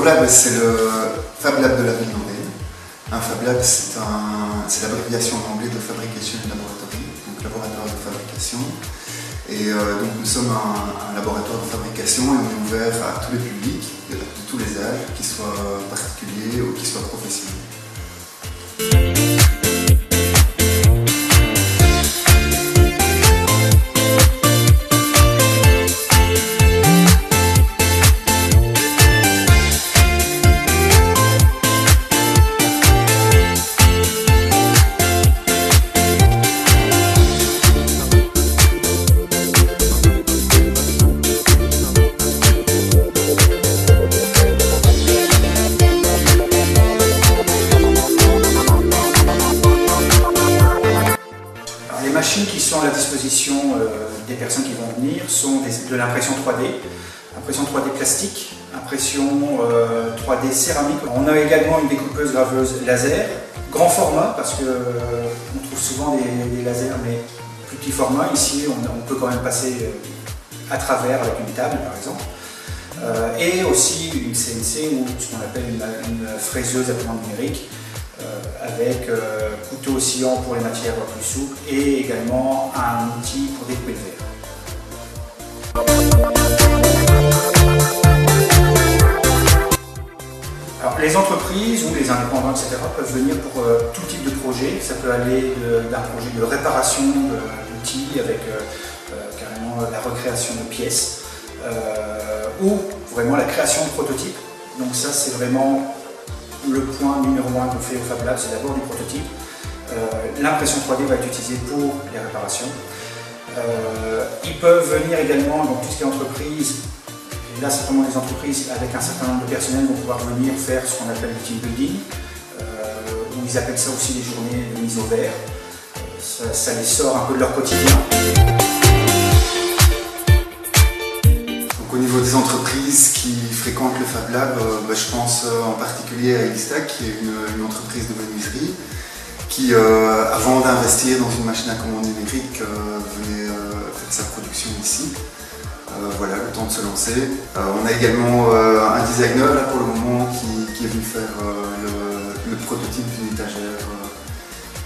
Lab, c'est le Fab Lab de la ville d'Andenne. Un Fab Lab, c'est l'abréviation en anglais de Fabrication Laboratory, donc laboratoire de fabrication. Et donc nous sommes un laboratoire de fabrication et on est ouvert à tous les publics, de tous les âges, qu'ils soient particuliers ou qu'ils soient professionnels. Les machines qui sont à la disposition des personnes qui vont venir sont de l'impression 3D, impression 3D plastique, impression 3D céramique. On a également une découpeuse graveuse laser, grand format parce qu'on trouve souvent des lasers mais plus petit format. Ici on peut quand même passer à travers avec une table par exemple. Et aussi une CNC ou ce qu'on appelle une fraiseuse à commande numérique. Avec couteau oscillant pour les matières plus souples et également un outil pour découper le verre. Alors, les entreprises ou les indépendants, etc. peuvent venir pour tout type de projet. Ça peut aller d'un projet de réparation d'outils avec carrément la recréation de pièces ou vraiment la création de prototypes. Donc ça c'est vraiment le point numéro 1 qu'on fait au Fab Lab, c'est d'abord des prototypes. L'impression 3D va être utilisée pour les réparations. Ils peuvent venir également, donc tout ce qui est entreprise, et là c'est vraiment les entreprises avec un certain nombre de personnel vont pouvoir venir faire ce qu'on appelle le team building, ou ils appellent ça aussi les journées de mise au vert. Ça les sort un peu de leur quotidien. Au niveau des entreprises qui fréquentent le Fab Lab, je pense en particulier à Elista, qui est une entreprise de menuiserie, qui avant d'investir dans une machine à commande numérique venait faire sa production ici. Voilà, le temps de se lancer. On a également un designer là, pour le moment qui est venu faire le prototype d'une étagère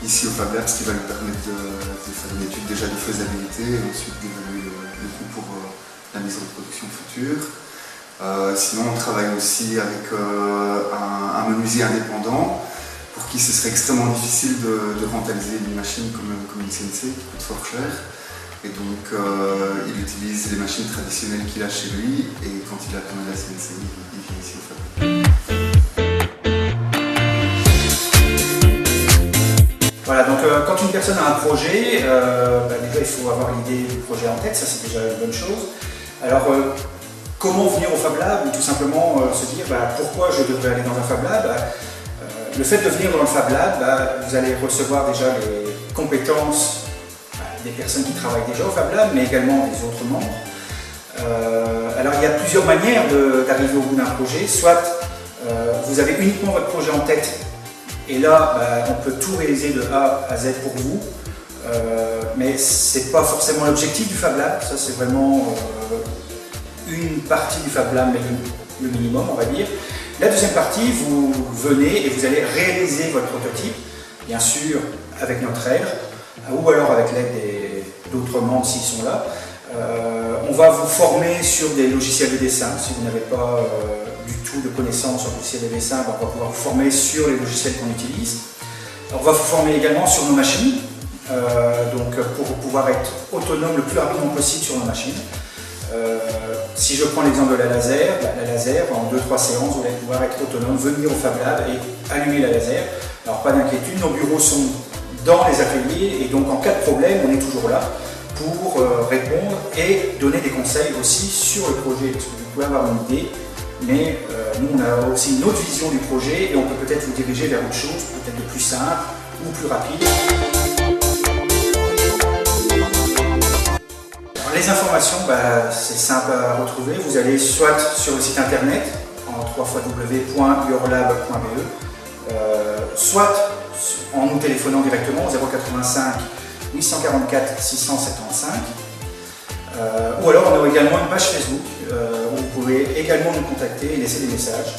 ici au Fab Lab, ce qui va nous permettre de faire une étude déjà de faisabilité et ensuite d'évaluer le coût pour la mise en production future. Sinon, on travaille aussi avec un menuisier indépendant pour qui ce serait extrêmement difficile de rentabiliser une machine comme une CNC qui coûte fort cher. Et donc, il utilise les machines traditionnelles qu'il a chez lui et quand il a tourné la CNC, il vient ici au Fab Lab. Voilà, donc quand une personne a un projet, déjà il faut avoir l'idée du projet en tête, ça c'est déjà une bonne chose. Alors, comment venir au Fab Lab ou tout simplement se dire pourquoi je devrais aller dans un Fab Lab. Le fait de venir dans le Fab Lab, vous allez recevoir déjà les compétences des personnes qui travaillent déjà au Fab Lab, mais également des autres membres. Alors il y a plusieurs manières d'arriver au bout d'un projet. Soit vous avez uniquement votre projet en tête et là on peut tout réaliser de A à Z pour vous. Mais ce n'est pas forcément l'objectif du Fab Lab, ça c'est vraiment une partie du Fab Lab, mais le minimum on va dire. La deuxième partie, vous venez et vous allez réaliser votre prototype, bien sûr avec notre aide, ou alors avec l'aide d'autres membres s'ils sont là. On va vous former sur des logiciels de dessin, si vous n'avez pas du tout de connaissances sur le logiciel de dessin, on va pouvoir vous former sur les logiciels qu'on utilise. On va vous former également sur nos machines. Donc pour pouvoir être autonome le plus rapidement possible sur nos machines. Si je prends l'exemple de la laser, en 2-3 séances, vous allez pouvoir être autonome, venir au Fab Lab et allumer la laser. Alors pas d'inquiétude, nos bureaux sont dans les ateliers et donc en cas de problème, on est toujours là pour répondre et donner des conseils aussi sur le projet. Parce que vous pouvez avoir une idée, mais nous on a aussi une autre vision du projet et on peut peut-être vous diriger vers autre chose, peut-être de plus simple ou plus rapide. Les informations, c'est simple à retrouver. Vous allez soit sur le site internet en www.yourlab.be, soit en nous téléphonant directement au 085 844 675. Ou alors on a également une page Facebook où vous pouvez également nous contacter et laisser des messages.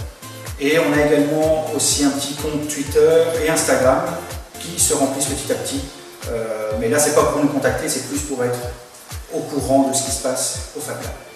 Et on a également aussi un petit compte Twitter et Instagram qui se remplissent petit à petit. Mais là, c'est pas pour nous contacter, c'est plus pour être au courant de ce qui se passe au Fab Lab.